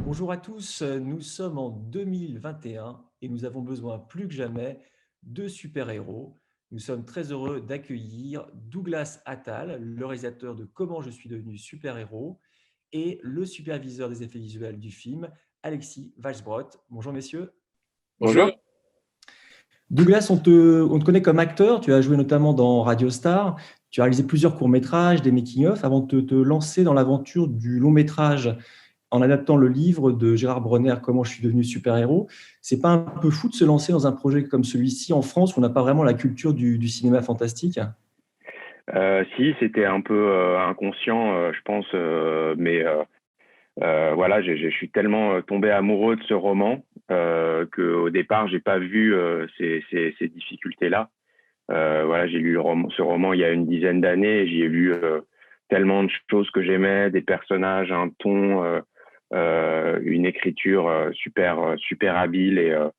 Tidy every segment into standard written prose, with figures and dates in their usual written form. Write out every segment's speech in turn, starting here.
Bonjour à tous, nous sommes en 2021 et nous avons besoin plus que jamais de super-héros. Nous sommes très heureux d'accueillir Douglas Attal, le réalisateur de Comment je suis devenu super-héros et le superviseur des effets visuels du film, Alexis Weisbrot. Bonjour messieurs. Bonjour. Douglas, on te connaît comme acteur, tu as joué notamment dans Radio Star, tu as réalisé plusieurs courts-métrages, des making-of, avant de te lancer dans l'aventure du long-métrage en adaptant le livre de Gérard Bronner, Comment je suis devenu super-héros. C'est pas un peu fou de se lancer dans un projet comme celui-ci en France où on n'a pas vraiment la culture du cinéma fantastique? Si, c'était un peu inconscient, je pense, mais voilà, je suis tellement tombé amoureux de ce roman qu'au départ, j'ai pas vu ces difficultés-là. Voilà, j'ai lu ce roman il y a une dizaine d'années et j'y ai lu tellement de choses que j'aimais, des personnages, un ton, une écriture super habile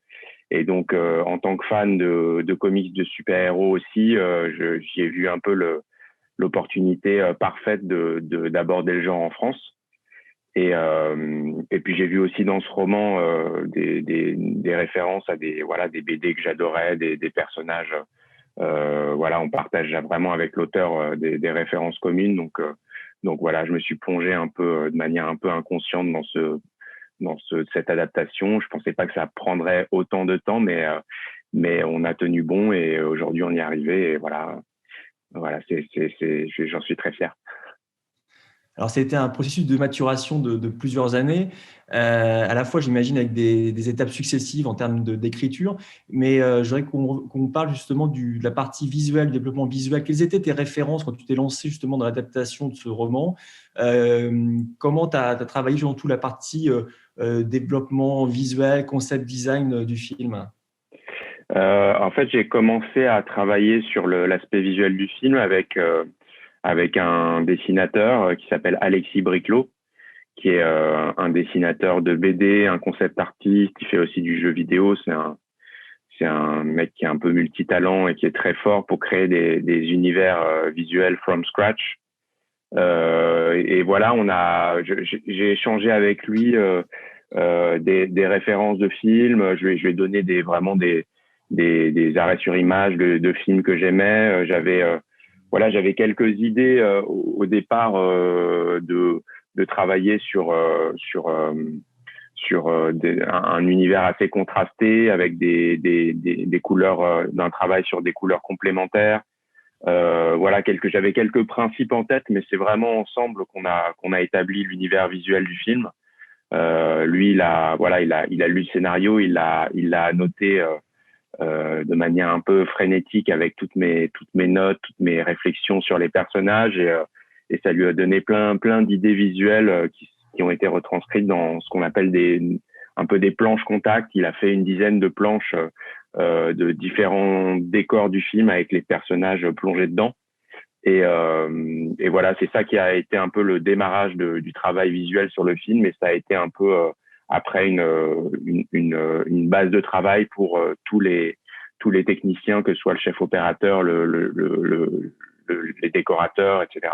et donc, en tant que fan de comics de super-héros aussi, j'y ai vu un peu l'opportunité parfaite d'aborder le genre en France. Et puis j'ai vu aussi dans ce roman des références à des BD que j'adorais, des personnages. Voilà, on partage vraiment avec l'auteur des références communes. Donc voilà, je me suis plongé un peu de manière un peu inconsciente cette adaptation. Je pensais pas que ça prendrait autant de temps, mais on a tenu bon et aujourd'hui on y est arrivé. Et voilà, j'en suis très fier. Alors, c'était un processus de maturation de plusieurs années, à la fois, j'imagine, avec des étapes successives en termes d'écriture, mais je voudrais qu'on parle justement de la partie visuelle, développement visuel. Quelles étaient tes références quand tu t'es lancé justement dans l'adaptation de ce roman? Comment tu as travaillé dans toute la partie développement visuel, concept design du film? En fait, j'ai commencé à travailler sur l'aspect visuel du film avec un dessinateur qui s'appelle Alexis Briclot, qui est un dessinateur de BD, un concept artiste. Il fait aussi du jeu vidéo. C'est un mec qui est un peu multitalent et qui est très fort pour créer des univers visuels from scratch. Et voilà, j'ai échangé avec lui des références de films. Je lui ai donné des arrêts sur image de films que j'aimais. J'avais quelques idées au départ de travailler sur un univers assez contrasté avec des couleurs, d'un travail sur des couleurs complémentaires. Voilà, j'avais quelques principes en tête, mais c'est vraiment ensemble qu'on a établi l'univers visuel du film. Lui, il a lu le scénario, il l'a annoté de manière un peu frénétique avec toutes mes notes, toutes mes réflexions sur les personnages et ça lui a donné plein d'idées visuelles qui ont été retranscrites dans ce qu'on appelle un peu des planches contact. Il a fait une dizaine de planches de différents décors du film avec les personnages plongés dedans. Et voilà, c'est ça qui a été un peu le démarrage du travail visuel sur le film, et ça a été un peu après une base de travail pour tous les techniciens, que ce soit le chef opérateur, les décorateurs, etc.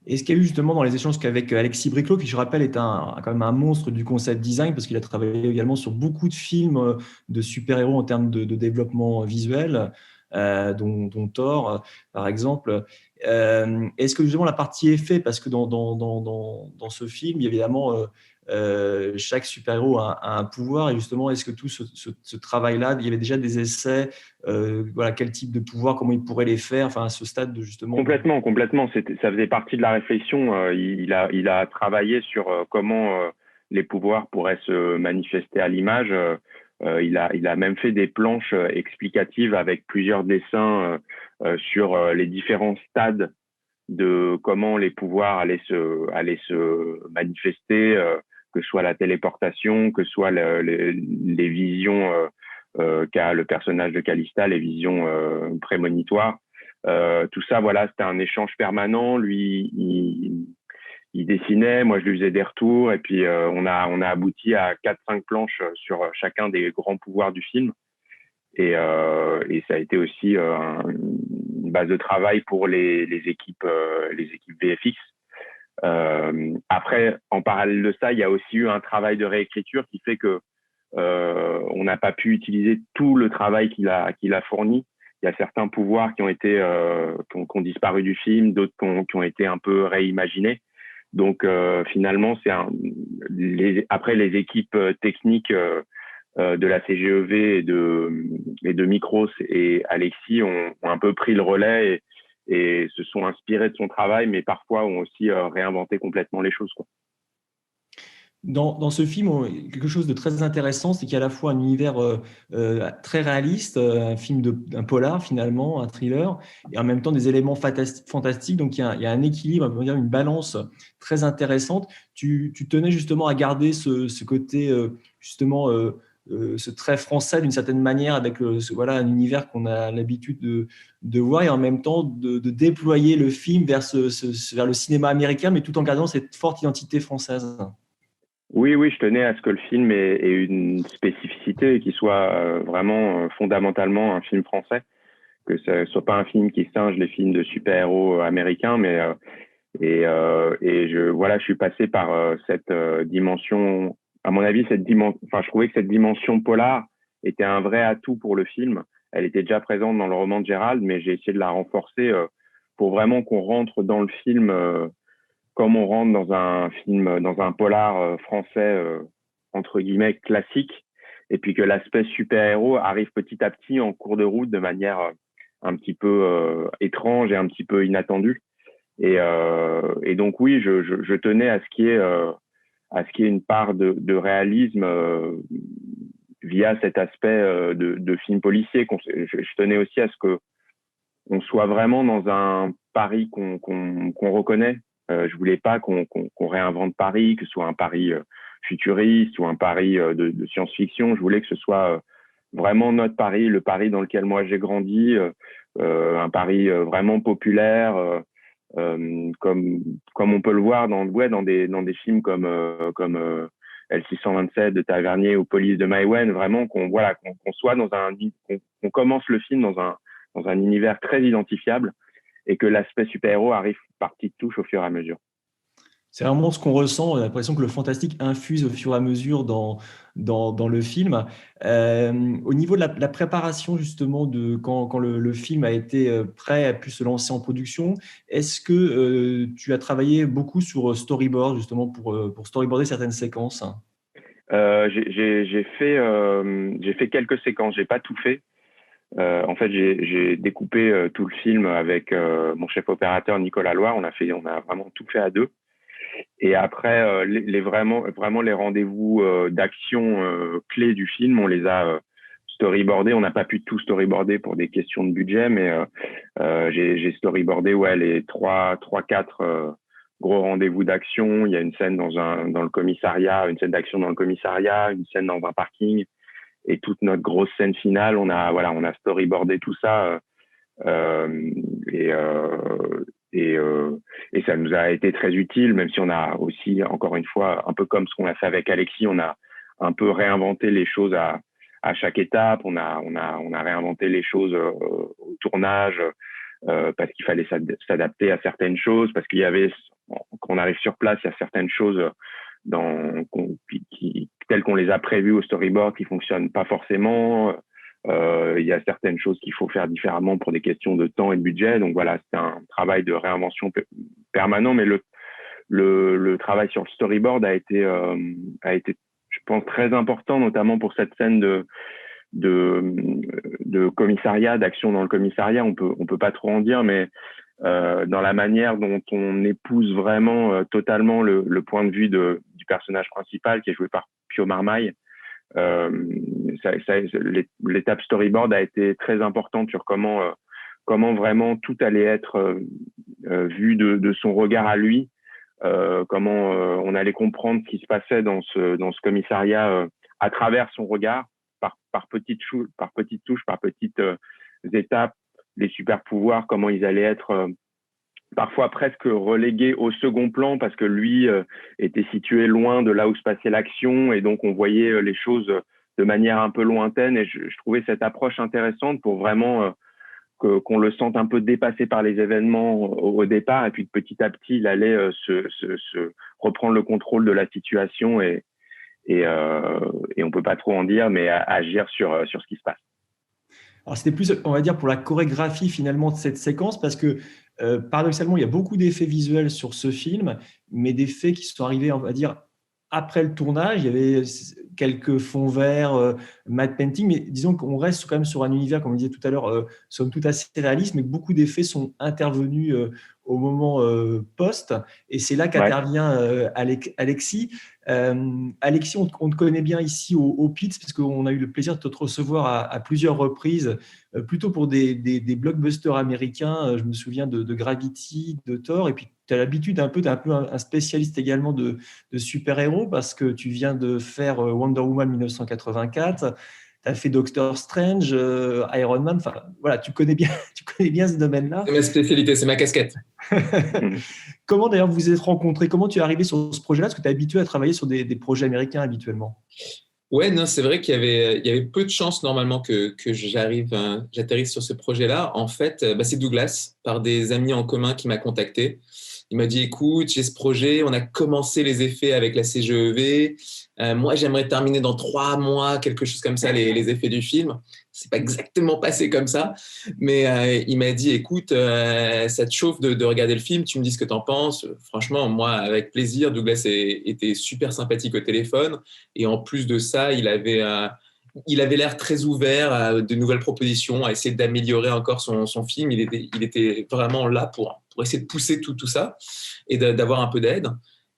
Et ce qu'il y a eu justement dans les échanges qu'avec Alexis Briclot, qui je rappelle est quand même un monstre du concept design, parce qu'il a travaillé également sur beaucoup de films de super-héros en termes de développement visuel, dont Thor, par exemple. Est-ce que justement la partie effet, parce que dans ce film, évidemment, chaque super-héros a un pouvoir, et justement, est-ce que tout ce travail-là, il y avait déjà des essais, voilà, quel type de pouvoir, comment ils pourraient les faire, enfin, à ce stade de justement de... Complètement, complètement. Ça faisait partie de la réflexion. Il a travaillé sur comment les pouvoirs pourraient se manifester à l'image. Il a même fait des planches explicatives avec plusieurs dessins sur les différents stades de comment les pouvoirs allaient se manifester, que ce soit la téléportation, que ce soit les visions qu'a le personnage de Calista, les visions prémonitoires. Tout ça, voilà, c'était un échange permanent. Lui, il dessinait, moi je lui faisais des retours, et puis on a abouti à 4-5 planches sur chacun des grands pouvoirs du film. Et ça a été aussi une base de travail pour les équipes VFX. Après, en parallèle de ça, il y a aussi eu un travail de réécriture qui fait que on n'a pas pu utiliser tout le travail qu'il a fourni. Il y a certains pouvoirs qui ont été qui ont disparu du film, d'autres qui ont été un peu réimaginés. Donc finalement, après les équipes techniques de la CGEV et de Micros et Alexis ont un peu pris le relais et se sont inspirés de son travail, mais parfois ont aussi réinventé complètement les choses, quoi. Dans ce film, quelque chose de très intéressant, c'est qu'il y a à la fois un univers très réaliste, un polar finalement, un thriller, et en même temps des éléments fantastiques. Donc il y a un équilibre, on va dire une balance très intéressante. Tu tenais justement à garder ce côté justement ce trait français d'une certaine manière avec voilà un univers qu'on a l'habitude de voir et en même temps de déployer le film vers vers le cinéma américain, mais tout en gardant cette forte identité française. Oui, oui, je tenais à ce que le film ait une spécificité et qu'il soit vraiment fondamentalement un film français, que ce soit pas un film qui singe les films de super-héros américains, mais voilà, je suis passé par cette dimension. À mon avis, enfin, je trouvais que cette dimension polar était un vrai atout pour le film. Elle était déjà présente dans le roman de Gérald, mais j'ai essayé de la renforcer pour vraiment qu'on rentre dans le film comme on rentre dans un film, dans un polar français entre guillemets classique, et puis que l'aspect super-héros arrive petit à petit en cours de route de manière un petit peu étrange et un petit peu inattendue. Et donc oui, je tenais à ce qu'il y ait une part de réalisme via cet aspect de film policier. Je tenais aussi à ce que on soit vraiment dans un Paris qu'on reconnaît. Je voulais pas qu'on réinvente Paris, que ce soit un Paris futuriste ou un Paris de science-fiction. Je voulais que ce soit vraiment notre Paris, le Paris dans lequel moi j'ai grandi, un Paris vraiment populaire, comme on peut le voir dans des films comme L627 de Tavernier ou Police de Maïwenn, vraiment qu'on soit qu'on commence le film dans un univers très identifiable et que l'aspect super-héros arrive par petites touches au fur et à mesure. C'est vraiment ce qu'on ressent. On a l'impression que le fantastique infuse au fur et à mesure dans le film. Au niveau de la préparation, justement, quand le film a été prêt, a pu se lancer en production, est-ce que tu as travaillé beaucoup sur storyboard, justement, pour storyboarder certaines séquences? J'ai fait quelques séquences, j'ai pas tout fait. En fait, j'ai découpé tout le film avec mon chef opérateur Nicolas Loire. On a vraiment tout fait à deux. Et après, vraiment les rendez-vous d'action clés du film, on les a storyboardés. On n'a pas pu tout storyboarder pour des questions de budget, mais j'ai storyboardé les quatre gros rendez-vous d'action. Il y a une scène dans le commissariat, une scène d'action dans le commissariat, une scène dans un parking, et toute notre grosse scène finale. On a storyboardé tout ça. Euh, et, euh, et ça nous a été très utile, même si on a aussi, encore une fois, un peu comme ce qu'on a fait avec Alexis, on a un peu réinventé les choses à chaque étape. On a réinventé les choses au tournage parce qu'il fallait s'adapter à certaines choses, parce qu'il y avait, quand on arrive sur place, il y a certaines choses telles qu'on les a prévues au storyboard qui fonctionnent pas forcément. Il y a certaines choses qu'il faut faire différemment pour des questions de temps et de budget. Donc voilà, c'est un travail de réinvention permanent, mais le travail sur le storyboard a été, je pense, très important, notamment pour cette scène de commissariat, d'action dans le commissariat. On peut pas trop en dire, mais dans la manière dont on épouse vraiment totalement le point de vue du personnage principal qui est joué par Pio Marmaille. L'étape storyboard a été très importante sur comment vraiment tout allait être vu de son regard à lui, comment on allait comprendre ce qui se passait dans ce commissariat à travers son regard, par petites touches, par petites étapes, les super pouvoirs, comment ils allaient être parfois presque relégué au second plan parce que lui était situé loin de là où se passait l'action et donc on voyait les choses de manière un peu lointaine et je trouvais cette approche intéressante pour vraiment qu'on le sente un peu dépassé par les événements au départ, et puis petit à petit, il allait se reprendre le contrôle de la situation et on peut pas trop en dire, mais agir sur ce qui se passe. Alors, c'était plus, on va dire, pour la chorégraphie finalement de cette séquence, parce que paradoxalement, il y a beaucoup d'effets visuels sur ce film, mais des faits qui sont arrivés, on va dire, après le tournage. Il y avait quelques fonds verts, matte painting, mais disons qu'on reste quand même sur un univers, comme on disait tout à l'heure, somme toute assez réaliste, mais que beaucoup d'effets sont intervenus au moment post. Et c'est là Ouais. qu'intervient Alexis. Alexis, on te connaît bien ici au Pitts, parce qu'on a eu le plaisir de te recevoir à plusieurs reprises, plutôt pour des blockbusters américains. Je me souviens de Gravity, de Thor, et puis tu as l'habitude un peu, tu es un peu un spécialiste également de super-héros, parce que tu viens de faire Wonder Woman 1984, tu as fait Doctor Strange, Iron Man, enfin voilà, tu connais bien, tu connais bien ce domaine-là. C'est ma spécialité, c'est ma casquette. Comment d'ailleurs vous vous êtes rencontrés? Comment tu es arrivé sur ce projet-là? Parce que tu es habitué à travailler sur des projets américains habituellement. Ouais, non, c'est vrai qu'il y avait peu de chances normalement que j'atterrisse sur ce projet-là. En fait, c'est Douglas, par des amis en commun, qui m'a contacté. Il m'a dit, écoute, j'ai ce projet, on a commencé les effets avec la CGEV. Moi, j'aimerais terminer dans 3 mois, quelque chose comme ça, les effets du film. C'est pas exactement passé comme ça, mais il m'a dit, écoute, ça te chauffe de regarder le film, tu me dis ce que tu en penses. Franchement, moi, avec plaisir. Douglas était super sympathique au téléphone, et en plus de ça, il avait l'air très ouvert à de nouvelles propositions, à essayer d'améliorer encore son film. Il était vraiment là pour essayer de pousser tout ça et d'avoir un peu d'aide.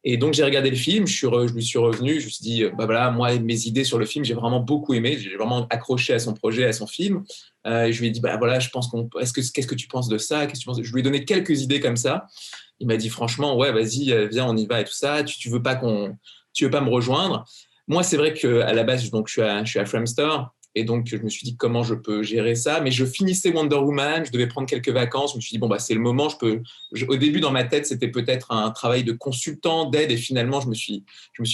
Et donc, j'ai regardé le film, je lui suis revenu, je me suis dit, voilà, moi, mes idées sur le film, j'ai vraiment beaucoup aimé, j'ai vraiment accroché à son projet, à son film. Et je lui ai dit, voilà, je pense qu'est-ce que tu penses de ça? Qu'est-ce que tu penses? Je lui ai donné quelques idées comme ça. Il m'a dit, franchement, ouais, vas-y, viens, on y va et tout ça. Tu veux pas me rejoindre? Moi, c'est vrai qu'à la base, donc, je suis à Framestar. Et donc, je me suis dit comment je peux gérer ça. Mais je finissais Wonder Woman, je devais prendre quelques vacances. Je me suis dit, c'est le moment. Au début, dans ma tête, c'était peut-être un travail de consultant, d'aide. Et finalement, je me suis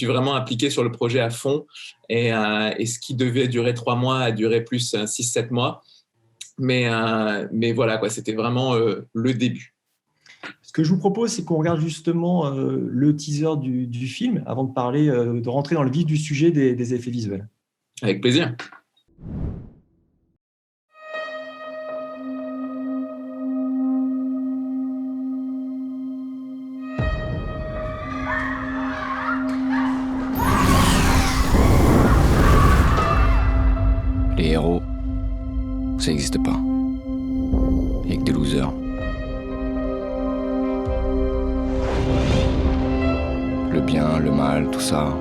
vraiment impliqué sur le projet à fond. Et ce qui devait durer 3 mois a duré plus 6-7 mois. Mais voilà, quoi, c'était vraiment le début. Ce que je vous propose, c'est qu'on regarde justement le teaser du film avant de parler, de rentrer dans le vif du sujet des effets visuels. Avec plaisir. Les héros, ça n'existe pas. Il n'y a que des losers. Le bien, le mal, tout ça.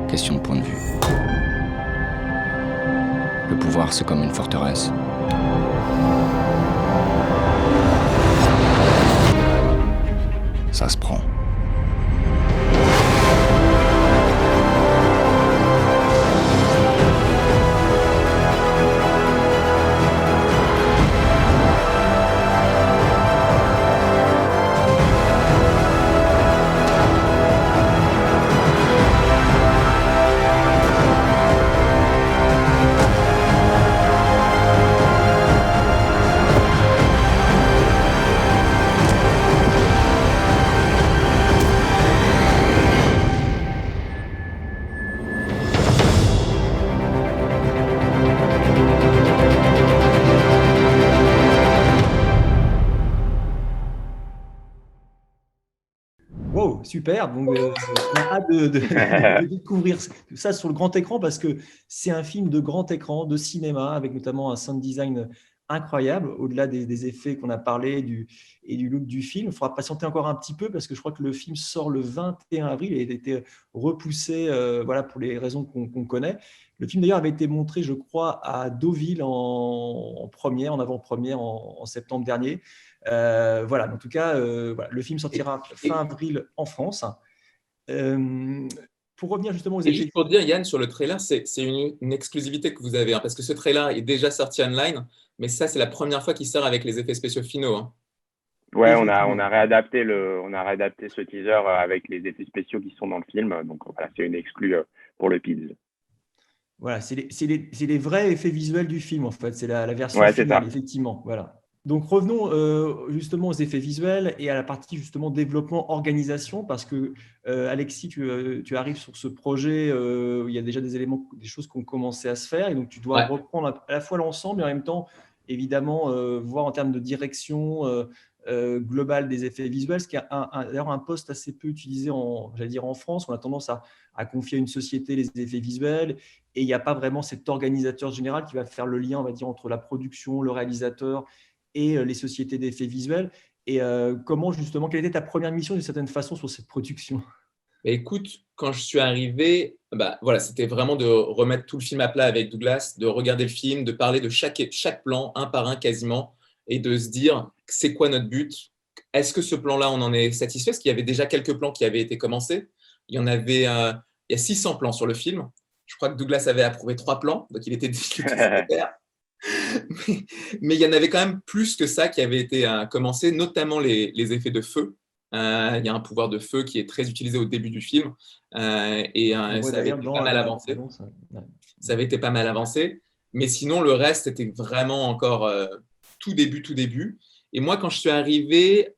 Question de point de vue. Le pouvoir, c'est comme une forteresse. Ça se prend. Wow, super. Donc, on a hâte de découvrir ça sur le grand écran, parce que c'est un film de grand écran, de cinéma, avec notamment un sound design incroyable, au-delà des effets qu'on a parlé et du look du film. Il faudra patienter encore un petit peu, parce que je crois que le film sort le 21 avril et a été repoussé voilà, pour les raisons qu'on connaît. Le film d'ailleurs avait été montré, je crois, à Deauville en avant-première en septembre dernier. Voilà, en tout cas, voilà, le film sortira fin avril en France. Pour revenir justement aux Et effets. juste pour dire, Yann, sur le trailer, c'est une exclusivité que vous avez, hein, parce que ce trailer est déjà sorti online, mais ça, c'est la première fois qu'il sort avec les effets spéciaux finaux. Hein. Ouais, on a réadapté ce teaser avec les effets spéciaux qui sont dans le film. Donc voilà, c'est une exclue pour le PIDS. Voilà, c'est les vrais effets visuels du film, en fait. C'est la version Ouais, c'est finale, ça. effectivement. Voilà. Donc revenons justement aux effets visuels et à la partie justement développement, organisation, parce que Alexis, tu arrives sur ce projet où il y a déjà des éléments, des choses qui ont commencé à se faire, et donc tu dois Ouais, reprendre à la fois l'ensemble et en même temps, évidemment, voir en termes de direction globale des effets visuels, ce qui est d'ailleurs un poste assez peu utilisé j'allais dire en France. On a tendance à confier à une société les effets visuels, et il n'y a pas vraiment cet organisateur général qui va faire le lien, on va dire, entre la production, le réalisateur et les sociétés d'effets visuels. Et comment justement, quelle était ta première mission d'une certaine façon sur cette production? bah, écoute, quand je suis arrivé, bah, voilà, c'était vraiment de remettre tout le film à plat avec Douglas, de regarder le film, de parler de chaque plan, un par un quasiment, et de se dire, c'est quoi notre but? Est-ce que ce plan-là, on en est satisfait? Parce qu'il y avait déjà quelques plans qui avaient été commencés. Il y en avait, il y a 600 plans sur le film. Je crois que Douglas avait approuvé 3 plans, donc il était difficile de faire. Mais il y en avait quand même plus que ça qui avait été commencé, notamment les effets de feu. Il y a un pouvoir de feu qui est très utilisé au début du film et On voit ça avait d'ailleurs été pas mal dans la avancé. bande-annonce. Ouais. Ça avait été pas mal avancé, mais sinon le reste était vraiment encore tout début, tout début. Et moi, quand je suis arrivé,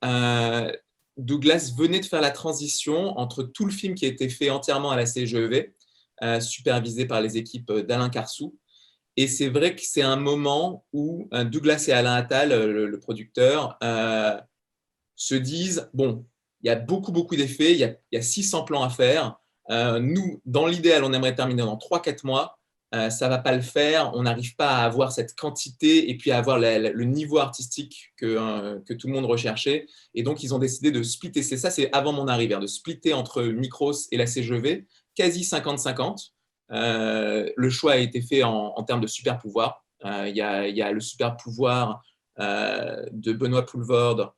Douglas venait de faire la transition entre tout le film qui a été fait entièrement à la CGEV, supervisé par les équipes d'Alain Carsou. Et c'est vrai que c'est un moment où Douglas et Alain Attal, le producteur, se disent, bon, il y a beaucoup, beaucoup d'effets, il y a 600 plans à faire. Nous, dans l'idéal, on aimerait terminer dans 3-4 mois. Ça ne va pas le faire. On n'arrive pas à avoir cette quantité et puis à avoir le niveau artistique que tout le monde recherchait. Et donc, ils ont décidé de splitter. C'est ça, c'est avant mon arrivée, de splitter entre Micros et la CGV, quasi 50-50. Le choix a été fait en termes de super pouvoir. Il y a le super pouvoir de Benoît Poulvorde,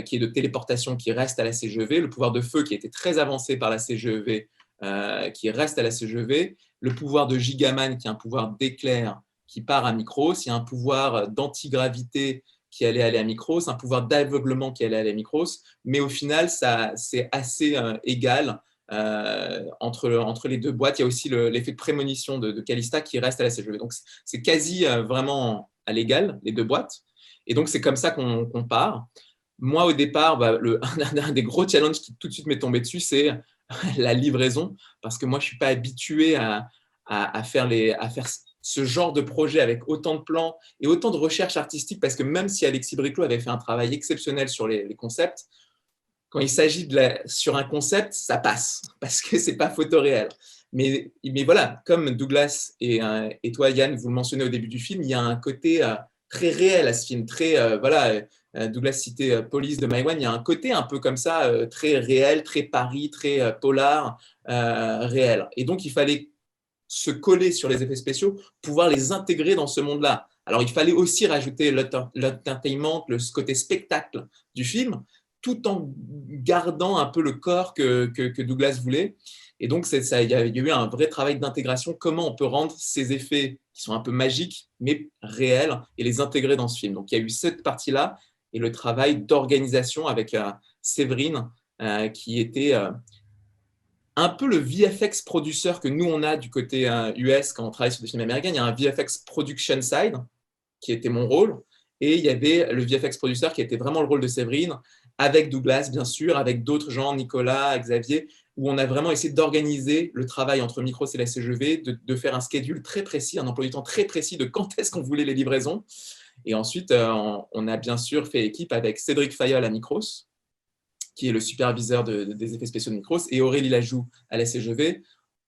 qui est de téléportation, qui reste à la CGEV, le pouvoir de feu qui a été très avancé par la CGEV, qui reste à la CGEV, le pouvoir de Gigaman, qui est un pouvoir d'éclair qui part à Micros, il y a un pouvoir d'antigravité qui allait aller à Micros, un pouvoir d'aveuglement qui allait aller à Micros, mais au final, c'est assez égal entre les deux boîtes. Il y a aussi l'effet de prémonition de Calista qui reste à la CGEV. Donc, c'est quasi vraiment à l'égal, les deux boîtes. Et donc, c'est comme ça qu'on part. Moi, au départ, un des gros challenges qui tout de suite m'est tombé dessus, c'est la livraison, parce que moi, je ne suis pas habitué à faire ce genre de projet avec autant de plans et autant de recherche artistique, parce que même si Alexis Briclot avait fait un travail exceptionnel sur les concepts, quand il s'agit sur un concept, ça passe, parce que ce n'est pas photoréel. Mais voilà, comme Douglas et toi, Yann, vous le mentionnez au début du film, il y a un côté très réel à ce film, très, voilà, Douglas citait Police de Maïwan, il y a un côté un peu comme ça, très réel, très Paris, très polar, réel. Et donc, il fallait se coller sur les effets spéciaux, pouvoir les intégrer dans ce monde-là. Alors, il fallait aussi rajouter l'entertainment, ce côté spectacle du film, tout en gardant un peu le corps que Douglas voulait. Et donc, il y a eu un vrai travail d'intégration. Comment on peut rendre ces effets qui sont un peu magiques, mais réels, et les intégrer dans ce film. Donc, il y a eu cette partie-là et le travail d'organisation avec Séverine, qui était un peu le VFX producer que nous, on a du côté US quand on travaille sur des films américains. Il y a un VFX production side, qui était mon rôle, et il y avait le VFX producer qui était vraiment le rôle de Séverine, avec Douglas, bien sûr, avec d'autres gens, Nicolas, Xavier, où on a vraiment essayé d'organiser le travail entre Micros et la CGV, de faire un schedule très précis, un emploi du temps très précis de quand est-ce qu'on voulait les livraisons. Et ensuite, on a bien sûr fait équipe avec Cédric Fayol à Micros, qui est le superviseur des effets spéciaux de Micros, et Aurélie Lajoux à la CGV.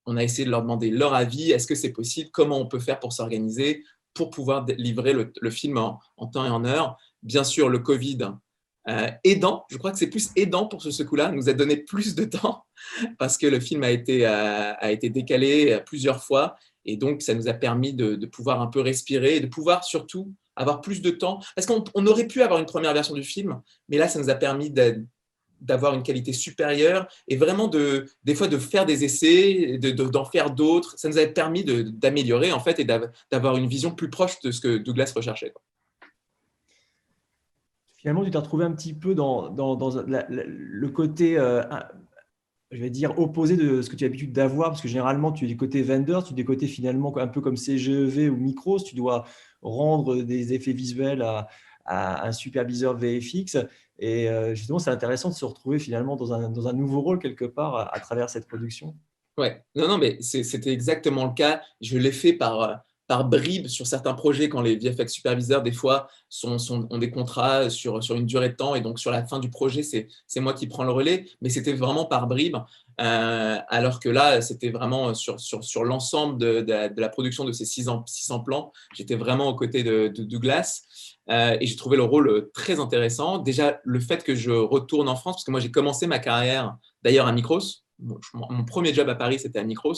On a essayé de leur demander leur avis, est-ce que c'est possible, comment on peut faire pour s'organiser, pour pouvoir livrer le film en temps et en heure. Bien sûr, le Covid aidant, je crois que c'est plus aidant pour ce coup-là, nous a donné plus de temps, parce que le film a été décalé plusieurs fois, et donc ça nous a permis de pouvoir un peu respirer, et de pouvoir surtout avoir plus de temps, parce qu'on aurait pu avoir une première version du film, mais là, ça nous a permis d'avoir une qualité supérieure et vraiment des fois de faire des essais, d'en faire d'autres. Ça nous a permis d'améliorer en fait et d'avoir une vision plus proche de ce que Douglas recherchait. Finalement, tu t'es retrouvé un petit peu dans le côté je vais dire, opposé de ce que tu as l'habitude d'avoir, parce que généralement, tu es du côté vendor, tu es du côté finalement un peu comme CGEV ou Micros, tu dois rendre des effets visuels à un superviseur VFX. Et justement, c'est intéressant de se retrouver finalement dans un nouveau rôle quelque part à travers cette production. Ouais, non, non, mais c'était exactement le cas. Je l'ai fait par bribes sur certains projets quand les VFX superviseurs, des fois, ont des contrats sur une durée de temps. Et donc, sur la fin du projet, c'est moi qui prends le relais. Mais c'était vraiment par bribes. Alors que là, c'était vraiment sur l'ensemble de la production de ces 600 plans. J'étais vraiment aux côtés de Douglas. Et j'ai trouvé le rôle très intéressant. Déjà, le fait que je retourne en France, parce que moi, j'ai commencé ma carrière d'ailleurs à Micros. Mon premier job à Paris, c'était à Micros,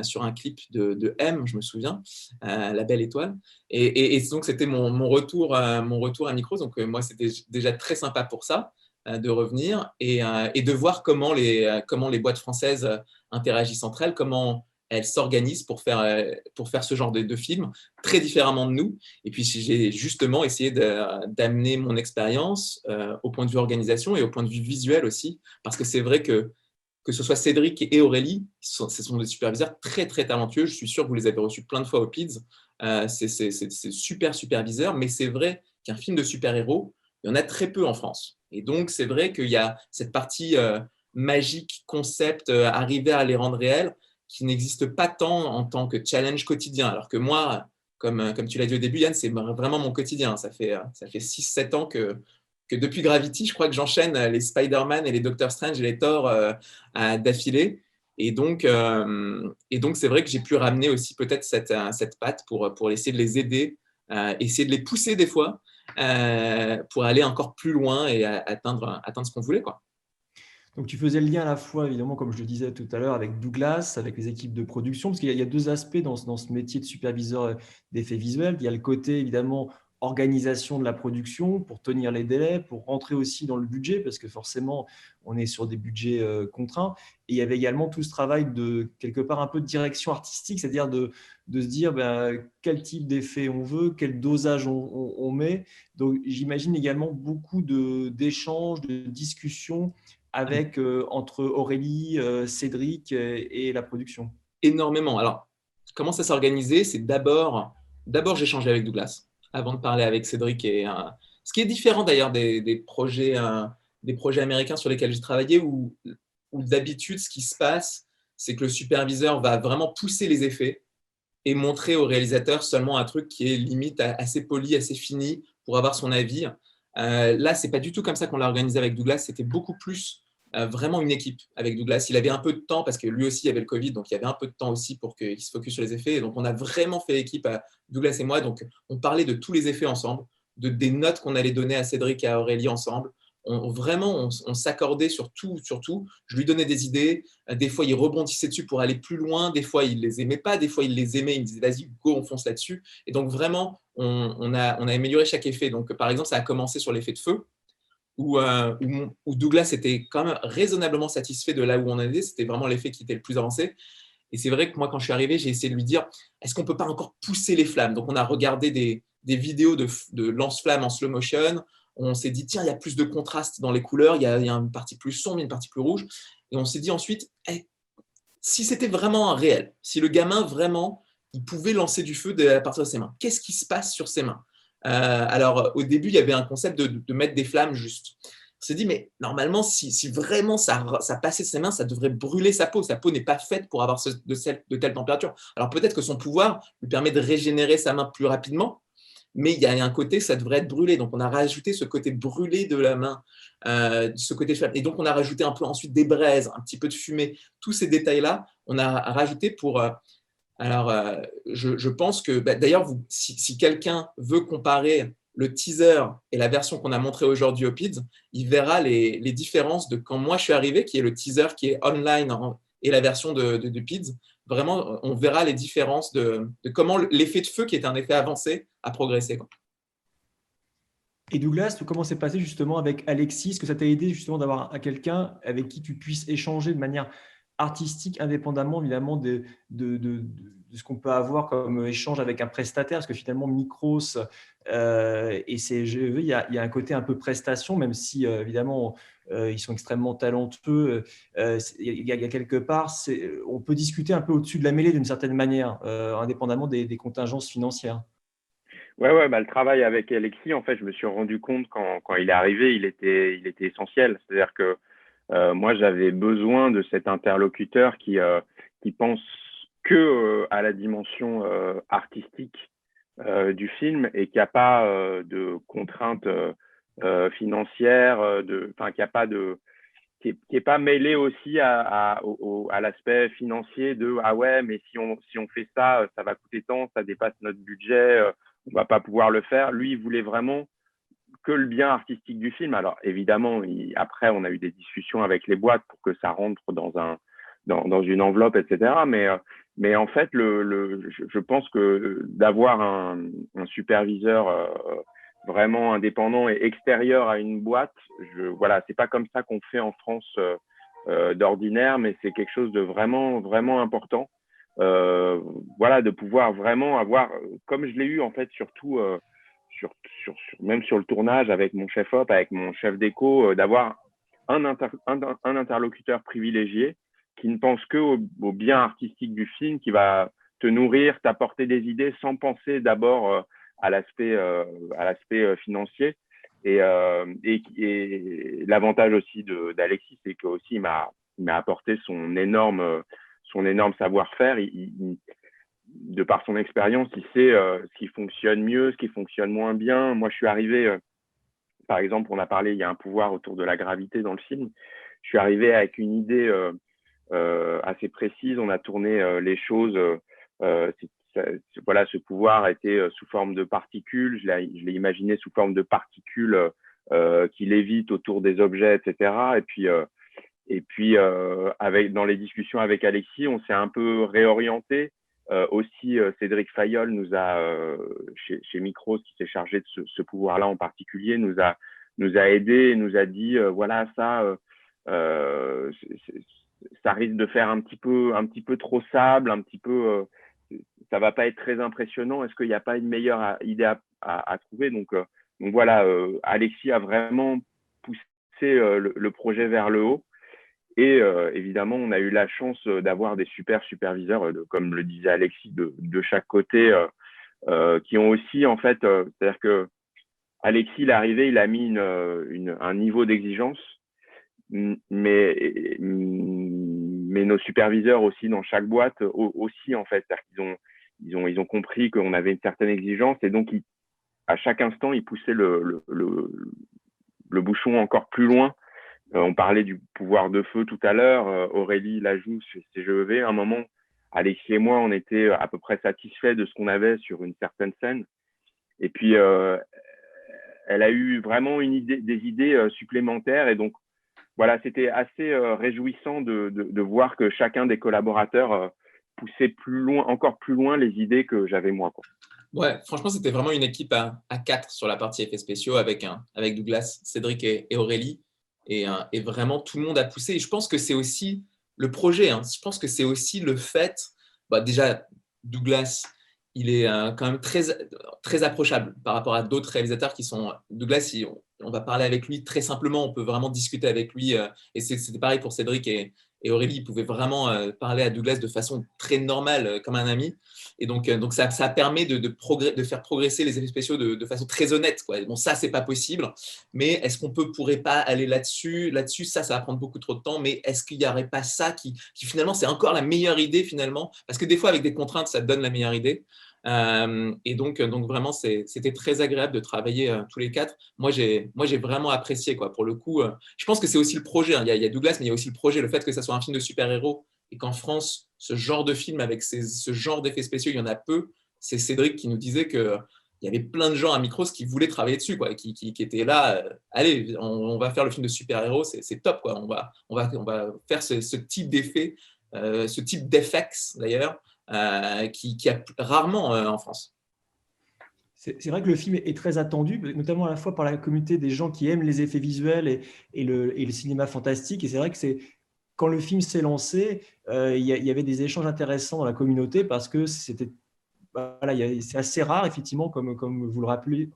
sur un clip de M, je me souviens, La Belle Étoile. Et donc, c'était mon retour à Micros. Donc, moi, c'était déjà très sympa pour ça, de revenir et de voir comment les boîtes françaises interagissent entre elles, comment elles s'organisent pour faire ce genre de film, très différemment de nous. Et puis, j'ai justement essayé d'amener mon expérience au point de vue organisation et au point de vue visuel aussi, parce que c'est vrai que ce soit Cédric et Aurélie, ce sont des superviseurs très, très talentueux. Je suis sûr que vous les avez reçus plein de fois au PIDS. C'est super superviseurs, mais c'est vrai qu'un film de super-héros, il y en a très peu en France. Et donc, c'est vrai qu'il y a cette partie magique, concept, arriver à les rendre réels, qui n'existe pas tant en tant que challenge quotidien. Alors que moi, comme tu l'as dit au début, Yann, c'est vraiment mon quotidien. Ça fait 6-7 ans que depuis Gravity, je crois que j'enchaîne les Spider-Man et les Doctor Strange et les Thor d'affilée. Et donc, c'est vrai que j'ai pu ramener aussi peut-être cette patte pour essayer de les aider, essayer de les pousser des fois pour aller encore plus loin et atteindre ce qu'on voulait, quoi. Donc, tu faisais le lien à la fois, évidemment, comme je le disais tout à l'heure, avec Douglas, avec les équipes de production, parce qu'il y a deux aspects dans ce métier de superviseur d'effets visuels. Il y a le côté, évidemment, organisation de la production pour tenir les délais, pour rentrer aussi dans le budget, parce que forcément, on est sur des budgets contraints. Et il y avait également tout ce travail de, quelque part, un peu de direction artistique, c'est-à-dire de se dire quel type d'effet on veut, quel dosage on met. Donc, j'imagine également beaucoup d'échanges, de discussions avec, entre Aurélie, Cédric et la production. Énormément. Alors, comment ça s'est organisé? C'est d'abord j'ai échangé avec Douglas avant de parler avec Cédric. Ce qui est différent d'ailleurs des projets américains sur lesquels j'ai travaillé, où d'habitude, ce qui se passe, c'est que le superviseur va vraiment pousser les effets et montrer au réalisateur seulement un truc qui est limite assez poli, assez fini pour avoir son avis. Là, c'est pas du tout comme ça qu'on l'a organisé avec Douglas. C'était beaucoup plus vraiment une équipe avec Douglas. Il avait un peu de temps parce que lui aussi il avait le Covid, donc il y avait un peu de temps aussi pour qu'il se focus sur les effets. Et donc on a vraiment fait équipe, Douglas et moi. Donc on parlait de tous les effets ensemble, des notes qu'on allait donner à Cédric et à Aurélie ensemble. On s'accordait sur tout. Je lui donnais des idées. Des fois, il rebondissait dessus pour aller plus loin. Des fois, il les aimait pas. Des fois, il les aimait. Il me disait, vas-y, go, on fonce là-dessus. Et donc, vraiment, on a amélioré chaque effet. Donc, par exemple, ça a commencé sur l'effet de feu, où Douglas était quand même raisonnablement satisfait de là où on en était. C'était vraiment l'effet qui était le plus avancé. Et c'est vrai que moi, quand je suis arrivé, j'ai essayé de lui dire, est-ce qu'on ne peut pas encore pousser les flammes? Donc, on a regardé des vidéos de lance-flammes en slow motion. On s'est dit, tiens, il y a plus de contraste dans les couleurs, il y a une partie plus sombre, une partie plus rouge. Et on s'est dit ensuite, si c'était vraiment un réel, si le gamin vraiment, il pouvait lancer du feu à partir de ses mains, qu'est-ce qui se passe sur ses mains? Alors, au début, il y avait un concept de mettre des flammes juste. On s'est dit, mais normalement, si vraiment ça passait de ses mains, ça devrait brûler sa peau. Sa peau n'est pas faite pour avoir de telles températures. Alors, peut-être que son pouvoir lui permet de régénérer sa main plus rapidement, mais il y a un côté, ça devrait être brûlé. Donc, on a rajouté ce côté brûlé de la main, ce côté flamme. Et donc, on a rajouté un peu ensuite des braises, un petit peu de fumée. Tous ces détails-là, on a rajouté pour... je pense que, d'ailleurs, si quelqu'un veut comparer le teaser et la version qu'on a montrée aujourd'hui au PIDS, il verra les différences de quand moi je suis arrivé, qui est le teaser qui est online, et la version de PIDS. Vraiment, on verra les différences de comment l'effet de feu, qui est un effet avancé, a progressé, quoi. Et Douglas, comment s'est passé justement avec Alexis? Est-ce que ça t'a aidé justement d'avoir quelqu'un avec qui tu puisses échanger de manière artistique indépendamment évidemment de ce qu'on peut avoir comme échange avec un prestataire, parce que finalement Micros et CGE, il y a un côté un peu prestation, même si évidemment ils sont extrêmement talentueux. Il y a quelque part, on peut discuter un peu au-dessus de la mêlée d'une certaine manière, indépendamment des contingences financières. Ouais, bah, le travail avec Alexis, en fait, je me suis rendu compte quand il est arrivé, il était essentiel. C'est-à-dire que moi, j'avais besoin de cet interlocuteur qui pense que à la dimension artistique du film et qui n'a pas de contraintes financières, enfin, qui est pas mêlé aussi à l'aspect financier de ah ouais, mais si on fait ça, ça va coûter tant, ça dépasse notre budget, on va pas pouvoir le faire. Lui, il voulait vraiment que le bien artistique du film. Alors évidemment, après, on a eu des discussions avec les boîtes pour que ça rentre dans une enveloppe, etc. Mais en fait, je pense que d'avoir un superviseur vraiment indépendant et extérieur à une boîte, voilà, c'est pas comme ça qu'on fait en France d'ordinaire, mais c'est quelque chose de vraiment, vraiment important. Voilà, de pouvoir vraiment avoir, comme je l'ai eu en fait, surtout même sur le tournage avec mon chef op, avec mon chef déco, d'avoir un interlocuteur privilégié qui ne pense que au bien artistique du film, qui va te nourrir, t'apporter des idées sans penser d'abord à l'aspect financier. Et l'avantage aussi d'Alexis, c'est qu'aussi il m'a apporté son énorme savoir-faire. De par son expérience, il sait ce qui fonctionne mieux, ce qui fonctionne moins bien. Moi, je suis arrivé, par exemple, on a parlé, il y a un pouvoir autour de la gravité dans le film. Je suis arrivé avec une idée assez précise. On a tourné les choses. Voilà, ce pouvoir était sous forme de particules. Je l'ai imaginé sous forme de particules qui lévitent autour des objets, etc. Et puis dans les discussions avec Alexis, on s'est un peu réorienté. Aussi, Cédric Fayol nous a, chez Micros, qui s'est chargé de ce pouvoir-là en particulier, nous a aidé, nous a dit voilà, ça risque de faire un petit peu trop sable, un petit peu, ça va pas être très impressionnant. Est-ce qu'il n'y a pas une meilleure idée à trouver? Donc voilà, Alexis a vraiment poussé le projet vers le haut. Et évidemment, on a eu la chance d'avoir des super superviseurs, comme le disait Alexis, de chaque côté, qui ont aussi, en fait, c'est-à-dire que Alexis, il est arrivé, il a mis un niveau d'exigence, mais nos superviseurs aussi dans chaque boîte aussi, en fait, c'est-à-dire qu'ils ont compris qu'on avait une certaine exigence et donc à chaque instant, ils poussaient le bouchon encore plus loin. On parlait du pouvoir de feu tout à l'heure. Aurélie Lajoux chez CGEV. À un moment, Alexis et moi, on était à peu près satisfaits de ce qu'on avait sur une certaine scène. Et puis, elle a eu vraiment des idées supplémentaires. Et donc, voilà, c'était assez réjouissant de voir que chacun des collaborateurs poussait encore plus loin les idées que j'avais moi, quoi. Ouais, franchement, c'était vraiment une équipe à 4 sur la partie effets spéciaux avec Douglas, Cédric et Aurélie. Et vraiment, tout le monde a poussé. Et je pense que c'est aussi le projet. Je pense que c'est aussi le fait… déjà, Douglas, il est quand même très, très approchable par rapport à d'autres réalisateurs qui sont… Douglas, on va parler avec lui très simplement. On peut vraiment discuter avec lui. Et c'était pareil pour Cédric et Aurélie. Ils pouvaient vraiment parler à Douglas de façon très normale, comme un ami. Et donc ça permet de faire progresser les effets spéciaux de façon très honnête, quoi. Bon, ça, c'est pas possible, mais est-ce qu'on pourrait pas aller là-dessus, ça va prendre beaucoup trop de temps, mais est-ce qu'il n'y aurait pas ça qui finalement, c'est encore la meilleure idée finalement, parce que des fois, avec des contraintes, ça donne la meilleure idée. Et donc vraiment, c'était très agréable de travailler tous les 4. Moi, j'ai vraiment apprécié, quoi. Pour le coup, je pense que c'est aussi le projet. Il y a Douglas, mais il y a aussi le projet, le fait que ça soit un film de super-héros et qu'en France, ce genre de film avec ce genre d'effets spéciaux, il y en a peu. C'est Cédric qui nous disait qu'il y avait plein de gens à Micros qui voulaient travailler dessus, quoi, qui étaient là. Allez, on va faire le film de super-héros, c'est top, quoi. On va faire ce type d'effet, ce type d'effects d'ailleurs, qui a rarement en France. C'est vrai que le film est très attendu, notamment à la fois par la communauté des gens qui aiment les effets visuels et le cinéma fantastique. Et c'est vrai que quand le film s'est lancé, il y avait des échanges intéressants dans la communauté parce que voilà, c'est assez rare, effectivement, comme vous le rappeliez.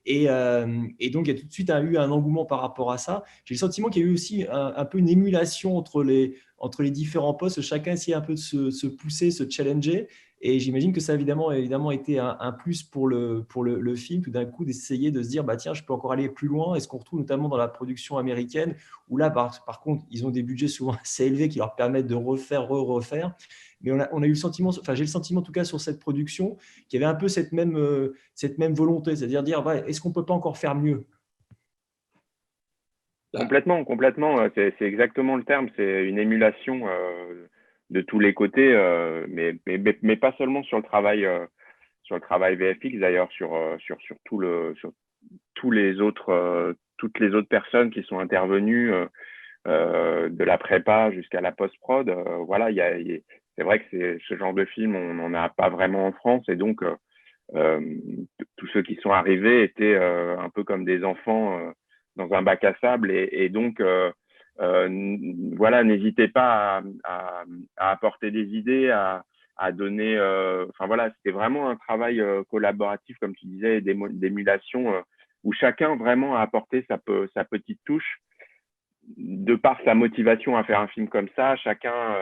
Et donc, il y a tout de suite eu un engouement par rapport à ça. J'ai le sentiment qu'il y a eu aussi un peu une émulation entre les différents postes. Chacun essayait un peu de se pousser, se challenger. Et j'imagine que ça a évidemment été un plus pour le film, tout d'un coup, d'essayer de se dire, bah, tiens, je peux encore aller plus loin. Et ce qu'on retrouve notamment dans la production américaine, où là, par contre, ils ont des budgets souvent assez élevés qui leur permettent de refaire. Mais on a eu le sentiment, enfin j'ai le sentiment en tout cas sur cette production, qu'il y avait un peu cette même volonté, c'est-à-dire dire, ouais, est-ce qu'on ne peut pas encore faire mieux? Complètement. C'est exactement le terme. C'est une émulation de tous les côtés, mais pas seulement sur le travail VFX d'ailleurs, sur tous les autres, toutes les autres personnes qui sont intervenues, de la prépa jusqu'à la post-prod. Voilà, c'est vrai que ce genre de film, on n'en a pas vraiment en France, et donc tous ceux qui sont arrivés étaient un peu comme des enfants dans un bac à sable, et donc voilà, n'hésitez pas à apporter des idées, à donner. Enfin voilà, c'était vraiment un travail collaboratif, comme tu disais, d'émulation, où chacun vraiment a apporté sa petite touche. De par sa motivation à faire un film comme ça, chacun